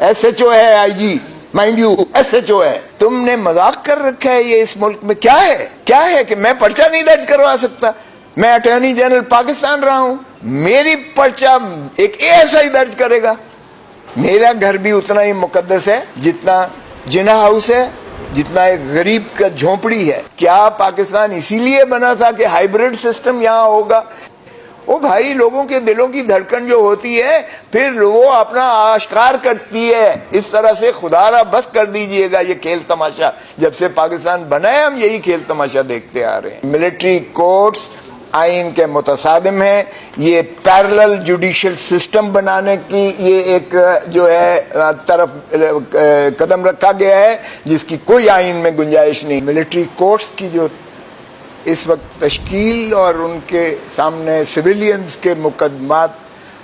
S H O ہے I G, mind you S H O ہے. تم نے مذاق کر رکھا ہے. یہ اس ملک میں کیا ہے کہ میں پرچہ نہیں درج کروا سکتا؟ میں اٹارنی جنرل پاکستان رہا ہوں، میری پرچہ ایک ایس آئی درج کرے گا. میرا گھر بھی اتنا ہی مقدس ہے جتنا جنا ہاؤس ہے، جتنا ایک غریب کا جھونپڑی ہے. کیا پاکستان اسی لیے بنا تھا کہ ہائیبرڈ سسٹم یہاں ہوگا؟ وہ بھائی لوگوں کے دلوں کی دھڑکن جو ہوتی ہے پھر وہ اپنا آشکار کرتی ہے. اس طرح سے خدا را بس کر دیجئے گا یہ کھیل تماشا. جب سے پاکستان بنا ہے ہم یہی کھیل تماشا دیکھتے آ رہے ہیں. ملٹری کورٹس آئین کے متصادم ہیں. یہ پیرلل جوڈیشل سسٹم بنانے کی یہ ایک جو ہے طرف قدم رکھا گیا ہے جس کی کوئی آئین میں گنجائش نہیں. ملٹری کورٹس کی جو اس وقت تشکیل اور ان کے سامنے سویلینز کے مقدمات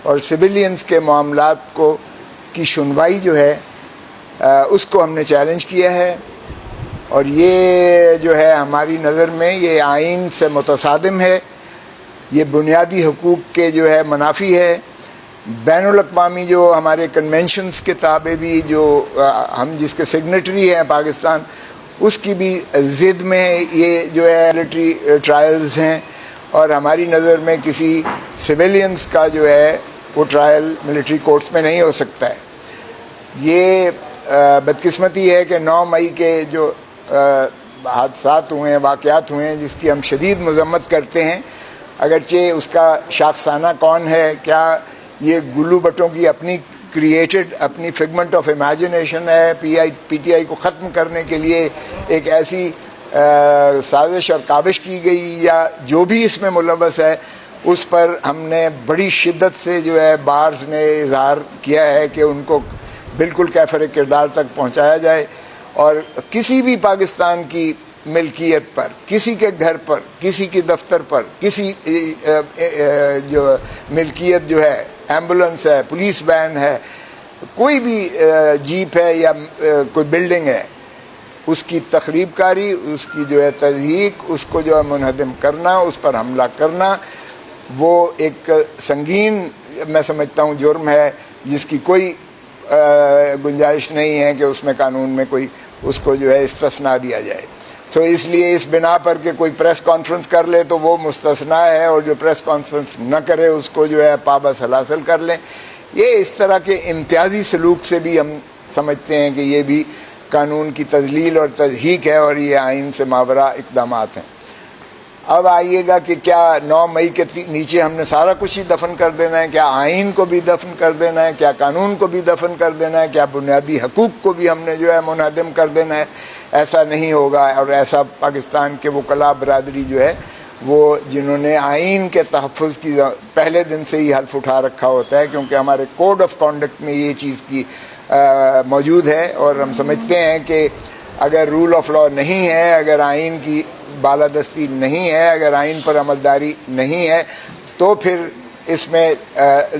اور سویلینز کے معاملات کو کی سنوائی جو ہے اس کو ہم نے چیلنج کیا ہے. اور یہ جو ہے ہماری نظر میں یہ آئین سے متصادم ہے، یہ بنیادی حقوق کے جو ہے منافی ہے. بین الاقوامی جو ہمارے کنونشنز کے تابع بھی جو ہم جس کے سگنیٹری ہیں پاکستان، اس کی بھی ضد میں یہ جو ہے ملٹری ٹرائلز ہیں. اور ہماری نظر میں کسی سویلینز کا جو ہے وہ ٹرائل ملٹری کورٹس میں نہیں ہو سکتا ہے. یہ بدقسمتی ہے کہ 9 مئی کے جو حادثات ہوئے ہیں، واقعات ہوئے ہیں، جس کی ہم شدید مذمت کرتے ہیں، اگرچہ اس کا شاخسانہ کون ہے، کیا یہ گلو بٹوں کی اپنی کریٹڈ اپنی فگمنٹ آف امیجنیشن ہے، پی ٹی آئی کو ختم کرنے کے لیے ایک ایسی سازش اور کاوش کی گئی، یا جو بھی اس میں ملوث ہے اس پر ہم نے بڑی شدت سے جو ہے بارز نے اظہار کیا ہے کہ ان کو بالکل کیفر کردار تک پہنچایا جائے. اور کسی بھی پاکستان کی ملکیت پر، کسی کے گھر پر، کسی کی دفتر پر، کسی جو ملکیت جو ہے، ایمبولنس ہے، پولیس وین ہے، کوئی بھی جیپ ہے یا کوئی بلڈنگ ہے، اس کی تخریب کاری، اس کی جو ہے تضحیک، اس کو جو ہے منہدم کرنا، اس پر حملہ کرنا، وہ ایک سنگین میں سمجھتا ہوں جرم ہے جس کی کوئی گنجائش نہیں ہے کہ اس میں قانون میں کوئی اس کو جو ہے استثناء دیا جائے. تو اس لیے اس بنا پر کہ کوئی پریس کانفرنس کر لے تو وہ مستثنیٰ ہے، اور جو پریس کانفرنس نہ کرے اس کو جو ہے پابند حاصل کر لیں. یہ اس طرح کے امتیازی سلوک سے بھی ہم سمجھتے ہیں کہ یہ بھی قانون کی تذلیل اور تضحیک ہے، اور یہ آئین سے ماورا اقدامات ہیں. اب آئیے گا کہ کیا 9 مئی کے نیچے ہم نے سارا کچھ ہی دفن کر دینا ہے؟ کیا آئین کو بھی دفن کر دینا ہے؟ کیا قانون کو بھی دفن کر دینا ہے؟ کیا بنیادی حقوق کو بھی ہم نے جو ہے منہدم کر دینا ہے؟ ایسا نہیں ہوگا. اور ایسا پاکستان کے وکلاء برادری جو ہے وہ جنہوں نے آئین کے تحفظ کی پہلے دن سے ہی حلف اٹھا رکھا ہوتا ہے، کیونکہ ہمارے کوڈ آف کانڈکٹ میں یہ چیز کی موجود ہے. اور ہم سمجھتے ہیں کہ اگر رول آف لا نہیں ہے، اگر آئین کی بالادستی نہیں ہے، اگر آئین پر عملداری نہیں ہے، تو پھر اس میں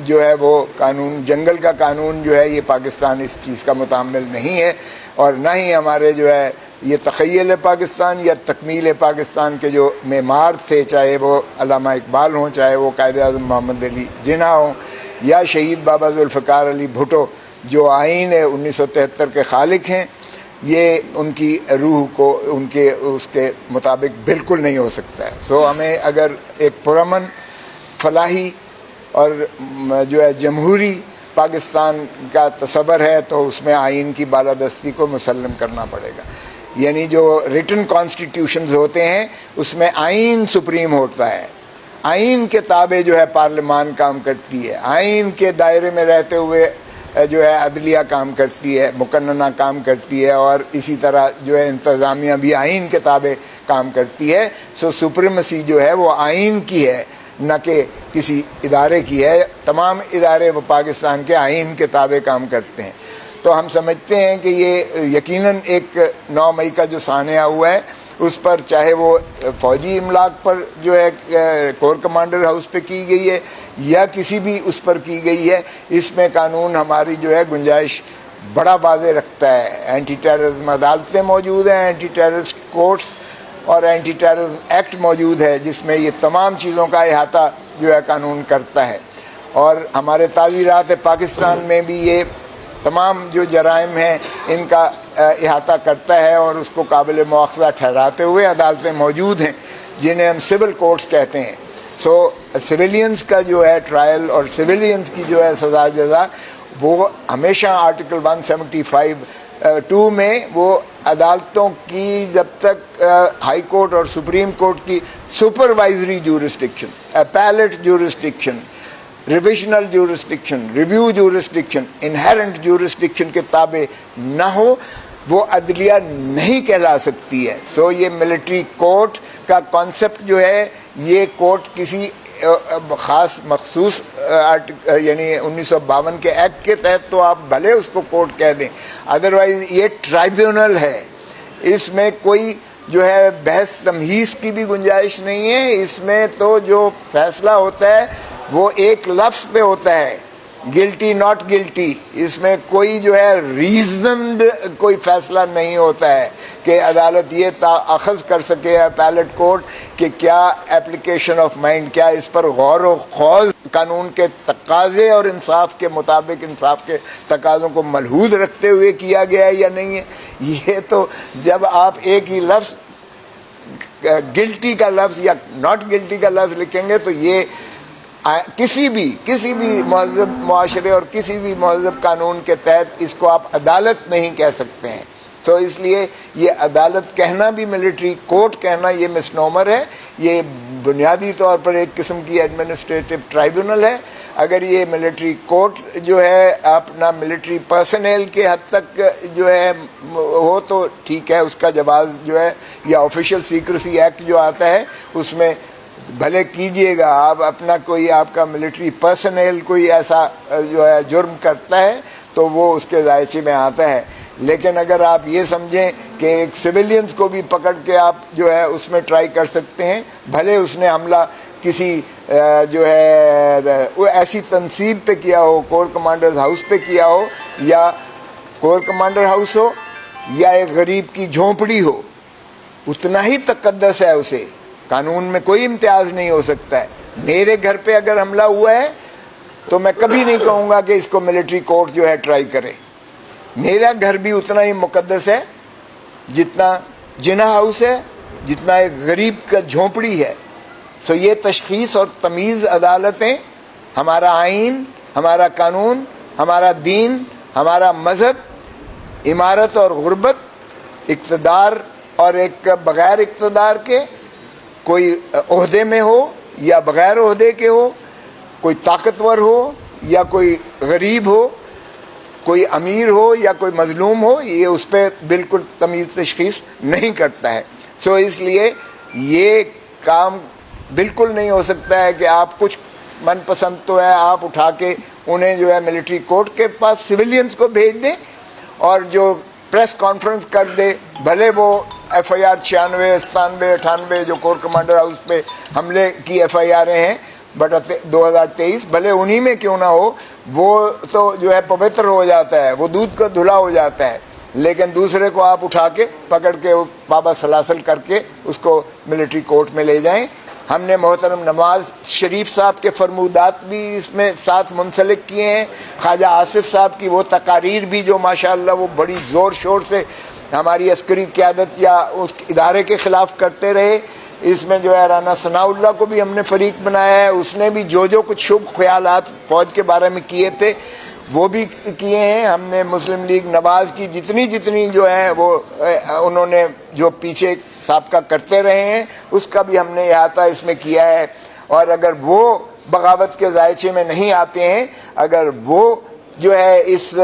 جو ہے وہ قانون، جنگل کا قانون جو ہے، یہ پاکستان اس چیز کا متحمل نہیں ہے. اور نہ ہی ہمارے جو ہے یہ تخیل پاکستان یا تکمیل پاکستان کے جو معمار تھے، چاہے وہ علامہ اقبال ہوں، چاہے وہ قائد اعظم محمد علی جناح ہوں، یا شہید بابا ذوالفقار علی بھٹو جو آئین 1973 کے خالق ہیں، یہ ان کی روح کو ان کے اس کے مطابق بالکل نہیں ہو سکتا ہے. تو ہمیں اگر ایک پرامن فلاحی اور جو ہے جمہوری پاکستان کا تصور ہے تو اس میں آئین کی بالادستی کو مسلم کرنا پڑے گا. یعنی جو ریٹن کانسٹیٹیوشنز ہوتے ہیں اس میں آئین سپریم ہوتا ہے، آئین کے تابع جو ہے پارلیمان کام کرتی ہے، آئین کے دائرے میں رہتے ہوئے جو ہے عدلیہ کام کرتی ہے، مقننہ کام کرتی ہے، اور اسی طرح جو ہے انتظامیہ بھی آئین کے تابع کام کرتی ہے. سو سپریمیسی جو ہے وہ آئین کی ہے، نہ کہ کسی ادارے کی ہے. تمام ادارے وہ پاکستان کے آئین کے تابع کام کرتے ہیں. تو ہم سمجھتے ہیں کہ یہ یقیناً ایک 9 مئی کا جو سانحہ ہوا ہے اس پر، چاہے وہ فوجی املاک پر جو ہے کور کمانڈر ہاؤس پہ کی گئی ہے یا کسی بھی اس پر کی گئی ہے، اس میں قانون ہماری جو ہے گنجائش بڑا واضح رکھتا ہے. اینٹی ٹیررزم عدالتیں موجود ہیں، اینٹی ٹیررسٹ کورٹس اور اینٹی ٹیررزم ایکٹ موجود ہے، جس میں یہ تمام چیزوں کا احاطہ جو ہے قانون کرتا ہے. اور ہمارے تعزیرات پاکستان میں بھی یہ تمام جو جرائم ہیں ان کا احاطہ کرتا ہے اور اس کو قابل مواخذہ ٹھہراتے ہوئے عدالتیں موجود ہیں جنہیں ہم سول کورٹس کہتے ہیں. سو سویلینز کا جو ہے ٹرائل اور سویلینز کی جو ہے سزا جزا وہ ہمیشہ آرٹیکل 175(2) میں وہ عدالتوں کی جب تک ہائی کورٹ اور سپریم کورٹ کی supervisory jurisdiction, appellate jurisdiction, revisional jurisdiction, review jurisdiction, inherent jurisdiction کے تابع نہ ہو وہ عدلیہ نہیں کہلا سکتی ہے. سو یہ ملٹری کورٹ کا کانسیپٹ جو ہے یہ کورٹ کسی خاص مخصوص یعنی 1952 کے ایکٹ کے تحت تو آپ بھلے اس کو کورٹ کہہ دیں, ادروائز یہ ٹرائیبیونل ہے. اس میں کوئی جو ہے بحث تمہیز کی بھی گنجائش نہیں ہے. اس میں تو جو فیصلہ ہوتا ہے وہ ایک لفظ پہ ہوتا ہے, گلٹی ناٹ گلٹی. اس میں کوئی جو ہے ریزنڈ کوئی فیصلہ نہیں ہوتا ہے کہ عدالت یہ اخذ کر سکے اپیلیٹ کورٹ کہ کیا اپلیکیشن آف مائنڈ, کیا اس پر غور و خوض قانون کے تقاضے اور انصاف کے مطابق انصاف کے تقاضوں کو ملحوظ رکھتے ہوئے کیا گیا ہے یا نہیں ہے. یہ تو جب آپ ایک ہی لفظ گلٹی کا لفظ یا ناٹ گلٹی کا لفظ لکھیں گے تو یہ کسی بھی مہذب معاشرے اور کسی بھی مہذب قانون کے تحت اس کو آپ عدالت نہیں کہہ سکتے ہیں. تو اس لیے یہ عدالت کہنا بھی, ملٹری کورٹ کہنا یہ مسنومر ہے. یہ بنیادی طور پر ایک قسم کی ایڈمنسٹریٹو ٹرائیبیونل ہے. اگر یہ ملٹری کورٹ جو ہے اپنا ملٹری پرسنل کے حد تک جو ہے ہو تو ٹھیک ہے, اس کا جواز جو ہے یا آفیشیل سیکریسی ایکٹ جو آتا ہے اس میں بھلے کیجئے گا. آپ اپنا کوئی آپ کا ملٹری پرسنل کوئی ایسا جو ہے جرم کرتا ہے تو وہ اس کے دائرے میں آتا ہے. لیکن اگر آپ یہ سمجھیں کہ ایک سویلینز کو بھی پکڑ کے آپ جو ہے اس میں ٹرائی کر سکتے ہیں, بھلے اس نے حملہ کسی جو ہے ایسی تنصیب پہ کیا ہو, کور کمانڈرز ہاؤس پہ کیا ہو, یا کور کمانڈر ہاؤس ہو یا ایک غریب کی جھونپڑی ہو, اتنا ہی تقدس ہے اسے. قانون میں کوئی امتیاز نہیں ہو سکتا ہے. میرے گھر پہ اگر حملہ ہوا ہے تو میں کبھی نہیں کہوں گا کہ اس کو ملٹری کورٹ جو ہے ٹرائی کرے. میرا گھر بھی اتنا ہی مقدس ہے جتنا جناح ہاؤس ہے, جتنا ایک غریب کا جھونپڑی ہے. سو یہ تشخیص اور تمیز عدالتیں, ہمارا آئین, ہمارا قانون, ہمارا دین, ہمارا مذہب, امارت اور غربت, اقتدار اور ایک بغیر اقتدار کے, کوئی عہدے میں ہو یا بغیر عہدے کے ہو, کوئی طاقتور ہو یا کوئی غریب ہو, کوئی امیر ہو یا کوئی مظلوم ہو, یہ اس پہ بالکل تمیز تشخیص نہیں کرتا ہے. سو اس لیے یہ کام بالکل نہیں ہو سکتا ہے کہ آپ کچھ من پسند تو ہے آپ اٹھا کے انہیں جو ہے ملٹری کورٹ کے پاس سویلینز کو بھیج دیں اور جو پریس کانفرنس کر دے, بھلے وہ FIR 96, 97, 98 جو کور کمانڈر ہاؤس پہ حملے کی FIR ہیں بٹ 2023, بھلے انہی میں کیوں نہ ہو, وہ تو جو ہے پوتر ہو جاتا ہے, وہ دودھ کا دھلا ہو جاتا ہے. لیکن دوسرے کو آپ اٹھا کے پکڑ کے بابا سلاسل کر کے اس کو ملٹری کورٹ میں لے جائیں. ہم نے محترم نواز شریف صاحب کے فرمودات بھی اس میں ساتھ منسلک کیے ہیں. خواجہ آصف صاحب کی وہ تقاریر بھی جو ماشاءاللہ وہ بڑی زور شور سے ہماری عسکری قیادت یا اس ادارے کے خلاف کرتے رہے. اس میں جو ہے رانا ثناء اللہ کو بھی ہم نے فریق بنایا ہے. اس نے بھی جو کچھ شبھ خیالات فوج کے بارے میں کیے تھے وہ بھی کیے ہیں. ہم نے مسلم لیگ نواز کی جتنی جو ہے وہ انہوں نے جو پیچھے سابقہ کرتے رہے ہیں اس کا بھی ہم نے احاطہ اس میں کیا ہے. اور اگر وہ بغاوت کے ذائچے میں نہیں آتے ہیں, اگر وہ جو ہے اس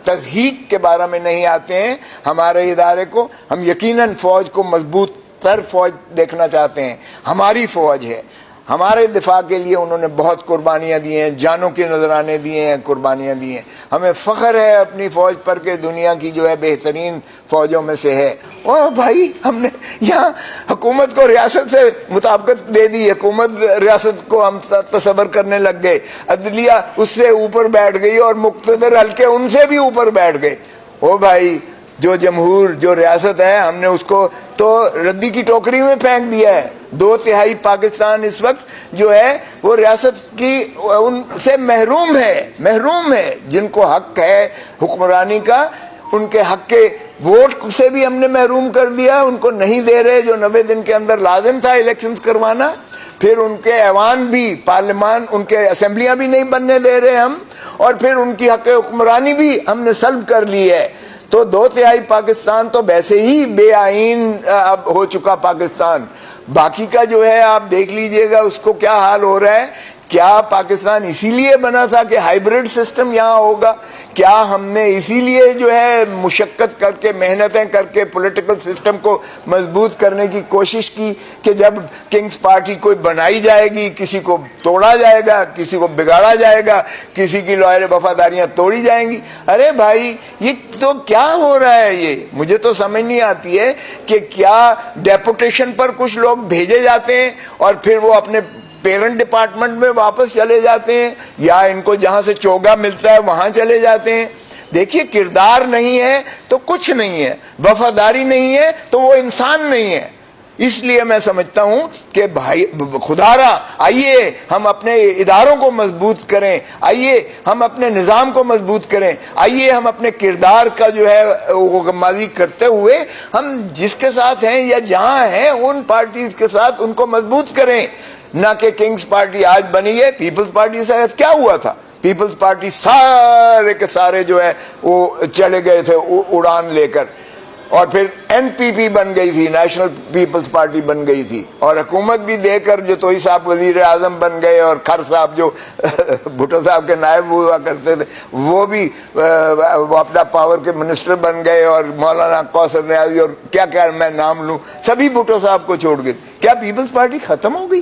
تضحیک کے بارے میں نہیں آتے ہیں ہمارے ادارے کو, ہم یقیناً فوج کو مضبوط تر فوج دیکھنا چاہتے ہیں. ہماری فوج ہے, ہمارے دفاع کے لیے انہوں نے بہت قربانیاں دی ہیں, جانوں کے نذرانے دیے ہیں, قربانیاں دی ہیں. ہمیں فخر ہے اپنی فوج پر کہ دنیا کی جو ہے بہترین فوجوں میں سے ہے. اور بھائی ہم نے یہاں حکومت کو ریاست سے مطابقت دے دی, حکومت ریاست کو ہم تصور کرنے لگ گئے, عدلیہ اس سے اوپر بیٹھ گئی اور مقتدر حلقے ان سے بھی اوپر بیٹھ گئے. او بھائی جو جمہور جو ریاست ہے ہم نے اس کو تو ردی کی ٹوکری میں پھینک دیا ہے. 2/3 پاکستان اس وقت جو ہے وہ ریاست کی ان سے محروم ہے. جن کو حق ہے حکمرانی کا، ان کے حق کے ووٹ سے بھی ہم نے محروم کر دیا، ان کو نہیں دے رہے جو 90 دن کے اندر لازم تھا الیکشنز کروانا. پھر ان کے ایوان بھی، پارلیمان، ان کے اسمبلیاں بھی نہیں بننے دے رہے ہم، اور پھر ان کی حق حکمرانی بھی ہم نے سلب کر لی ہے. تو 2/3 پاکستان تو ویسے ہی بے آئین اب ہو چکا پاکستان. باقی کا جو ہے آپ دیکھ لیجئے گا اس کو کیا حال ہو رہا ہے. کیا پاکستان اسی لیے بنا تھا کہ ہائیبریڈ سسٹم یہاں ہوگا؟ کیا ہم نے اسی لیے جو ہے مشقت کر کے، محنتیں کر کے پولیٹیکل سسٹم کو مضبوط کرنے کی کوشش کی کہ جب کنگز پارٹی کوئی بنائی جائے گی، کسی کو توڑا جائے گا، کسی کو بگاڑا جائے گا، کسی کی لوائل وفاداریاں توڑی جائیں گی؟ ارے بھائی یہ تو کیا ہو رہا ہے؟ یہ مجھے تو سمجھ نہیں آتی ہے کہ کیا ڈیپوٹیشن پر کچھ لوگ بھیجے جاتے ہیں اور پھر وہ اپنے پیرنٹ ڈپارٹمنٹ میں واپس چلے جاتے ہیں، یا ان کو جہاں سے چوگا ملتا ہے وہاں چلے جاتے ہیں. دیکھیے کردار نہیں ہے تو کچھ نہیں ہے، وفاداری نہیں ہے تو وہ انسان نہیں ہے. اس لیے میں سمجھتا ہوں کہ بھائی خدا را آئیے ہم اپنے اداروں کو مضبوط کریں، آئیے ہم اپنے نظام کو مضبوط کریں، آئیے ہم اپنے کردار کا جو ہے غمازی کرتے ہوئے ہم جس کے ساتھ ہیں یا جہاں ہیں ان پارٹیز کے ساتھ ان کو مضبوط کریں. نہ کہ کنگز پارٹی آج بنی ہے، پیپلز پارٹی سے کیا ہوا تھا؟ پیپلز پارٹی سارے کے سارے جو ہے وہ چلے گئے تھے اڑان لے کر، اور پھر NPP بن گئی تھی، نیشنل پیپلز پارٹی بن گئی تھی، اور حکومت بھی دے کر جتوئی صاحب وزیر اعظم بن گئے، اور کھر صاحب جو بھٹو صاحب کے نائب ہوا کرتے تھے وہ بھی وہ اپنا پاور کے منسٹر بن گئے، اور مولانا کوثر نیازی اور کیا کیا میں نام لوں، سبھی بھٹو صاحب کو چھوڑ گئے. کیا پیپلز پارٹی ختم ہو گئی؟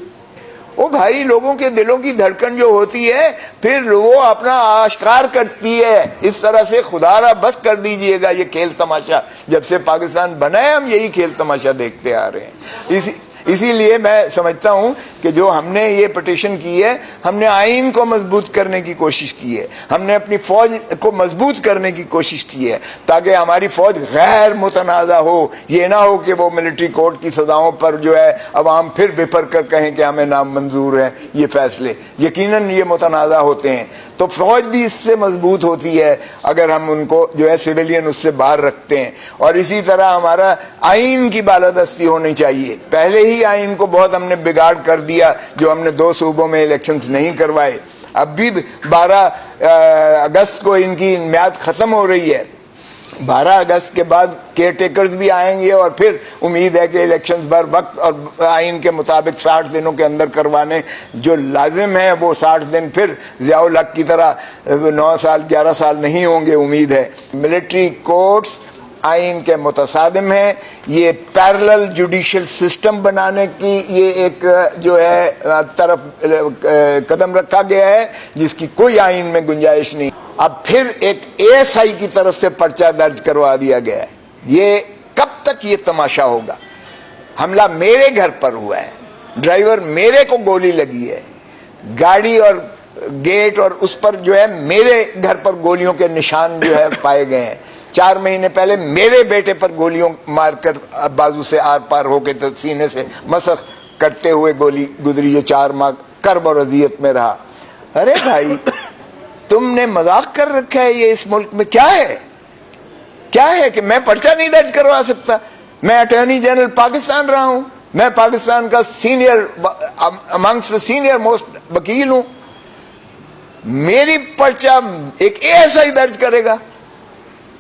وہ بھائی لوگوں کے دلوں کی دھڑکن جو ہوتی ہے پھر وہ اپنا آشکار کرتی ہے. اس طرح سے خدا را بس کر دیجئے گا یہ کھیل تماشا. جب سے پاکستان بنا ہے ہم یہی کھیل تماشا دیکھتے آ رہے ہیں. اسی لیے میں سمجھتا ہوں کہ جو ہم نے یہ پٹیشن کی ہے، ہم نے آئین کو مضبوط کرنے کی کوشش کی ہے، ہم نے اپنی فوج کو مضبوط کرنے کی کوشش کی ہے تاکہ ہماری فوج غیر متنازع ہو. یہ نہ ہو کہ وہ ملٹری کورٹ کی سزاؤں پر جو ہے عوام پھر بپر کر کہیں کہ ہمیں نامنظور ہیں یہ فیصلے. یقیناً یہ متنازع ہوتے ہیں تو فوج بھی اس سے مضبوط ہوتی ہے اگر ہم ان کو جو ہے سویلین اس سے باہر رکھتے ہیں. اور اسی طرح ہمارا آئین کی بالادستی ہونی چاہیے. پہلے ہی آئین کو بہت ہم نے بگاڑ کر دیا جو ہم نے 2 صوبوں میں الیکشنز نہیں کروائے. اب بھی 12 اگست کو ان کی میعاد ختم ہو رہی ہے. 12 اگست کے بعد کیئر ٹیکرز بھی آئیں گے، اور پھر امید ہے کہ الیکشنز بر وقت اور آئین کے مطابق 60 دنوں کے اندر کروانے جو لازم ہیں. وہ 60 دن پھر ضیاء الحق کی طرح 9 سال 11 سال نہیں ہوں گے امید ہے. ملٹری کورٹس آئین کے متصادم ہیں. یہ پیرلل جوڈیشل سسٹم بنانے کی یہ ایک جو ہے طرف قدم رکھا گیا ہے جس کی کوئی آئین میں گنجائش نہیں. اب پھر ایک ASI کی طرف سے پرچہ درج کروا دیا گیا ہے. یہ کب تک یہ تماشا ہوگا؟ حملہ میرے گھر پر ہوا ہے، ڈرائیور میرے کو گولی لگی ہے، گاڑی اور گیٹ اور اس پر جو ہے میرے گھر پر گولیوں کے نشان جو ہے پائے گئے ہیں. 4 مہینے پہلے میرے بیٹے پر گولیوں مار کر بازو سے آر پار ہو کے تو سینے سے مسخ کرتے ہوئے گولی گزری جو 4 ماہ کرب اور اذیت میں رہا. ارے بھائی تم نے مذاق کر رکھا ہے. یہ اس ملک میں کیا ہے کہ میں پرچہ نہیں درج کروا سکتا؟ میں اٹارنی جنرل پاکستان رہا ہوں، میں پاکستان کا سینئر موسٹ وکیل ہوں. میری پرچہ ایک ASI درج کرے گا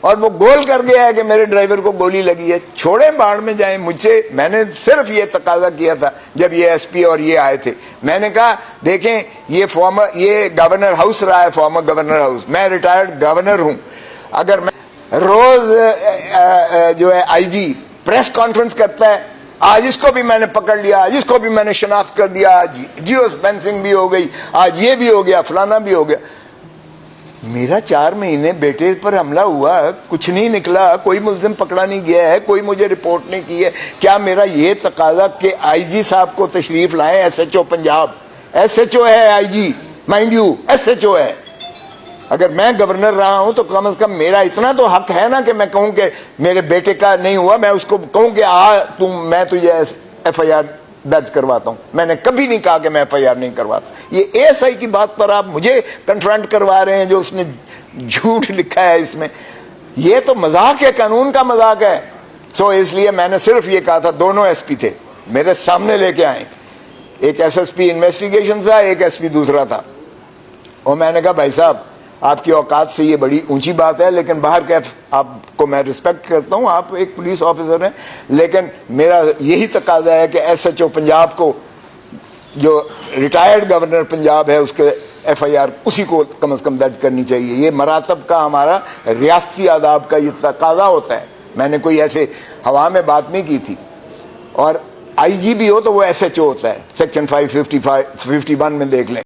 اور وہ گول کر گیا ہے کہ میرے ڈرائیور کو گولی لگی ہے. چھوڑیں باڑ میں جائیں. مجھ سے میں نے صرف یہ تقاضا کیا تھا جب یہ SP اور یہ آئے تھے. میں نے کہا دیکھیں یہ گورنر ہاؤس رہا ہے، فارمر گورنر ہاؤس. میں ریٹائرڈ گورنر ہوں. اگر میں روز جو ہے IG پریس کانفرنس کرتا ہے، آج اس کو بھی میں نے پکڑ لیا، آج اس کو بھی میں نے شناخت کر دیا، آج جیو اسپینسنگ بھی ہو گئی، آج یہ بھی ہو گیا، فلانا بھی ہو گیا. میرا 4 مہینے بیٹے پر حملہ ہوا، کچھ نہیں نکلا، کوئی ملزم پکڑا نہیں گیا ہے، کوئی مجھے رپورٹ نہیں کی ہے. کیا میرا یہ تقاضا کہ IG صاحب کو تشریف لائیں؟ SHO پنجاب، SHO ہے IG، مائنڈ یو SHO ہے. اگر میں گورنر رہا ہوں تو کم از کم میرا اتنا تو حق ہے نا کہ میں کہوں کہ میرے بیٹے کا نہیں ہوا، میں اس کو کہوں کہ میں تجھے FIR درج کرواتا ہوں. میں نے کبھی نہیں کہا کہ میں ایف آئی آر نہیں کرواتا. یہ اے ایس آئی کی بات پر آپ مجھے کنفرنٹ کروا رہے ہیں جو اس نے جھوٹ لکھا ہے اس میں. یہ تو مذاق ہے, قانون کا مذاق ہے. سو اس لیے میں نے صرف یہ کہا تھا, دونوں ایس پی تھے میرے سامنے لے کے آئے, ایک ایس ایس پی انویسٹیگیشن تھا, ایک ایس پی دوسرا تھا, اور میں نے کہا بھائی صاحب آپ کی اوقات سے یہ بڑی اونچی بات ہے, لیکن باہر کے آپ کو میں رسپیکٹ کرتا ہوں, آپ ایک پولیس آفیسر ہیں, لیکن میرا یہی تقاضا ہے کہ ایس ایچ او پنجاب کو, جو ریٹائرڈ گورنر پنجاب ہے, اس کے ایف آئی آر اسی کو کم از کم درج کرنی چاہیے. یہ مراتب کا ہمارا ریاستی آداب کا یہ تقاضا ہوتا ہے. میں نے کوئی ایسے ہوا میں بات نہیں کی تھی. اور آئی جی بھی ہو تو وہ ایس ایچ او ہوتا ہے, سیکشن 551 میں دیکھ لیں.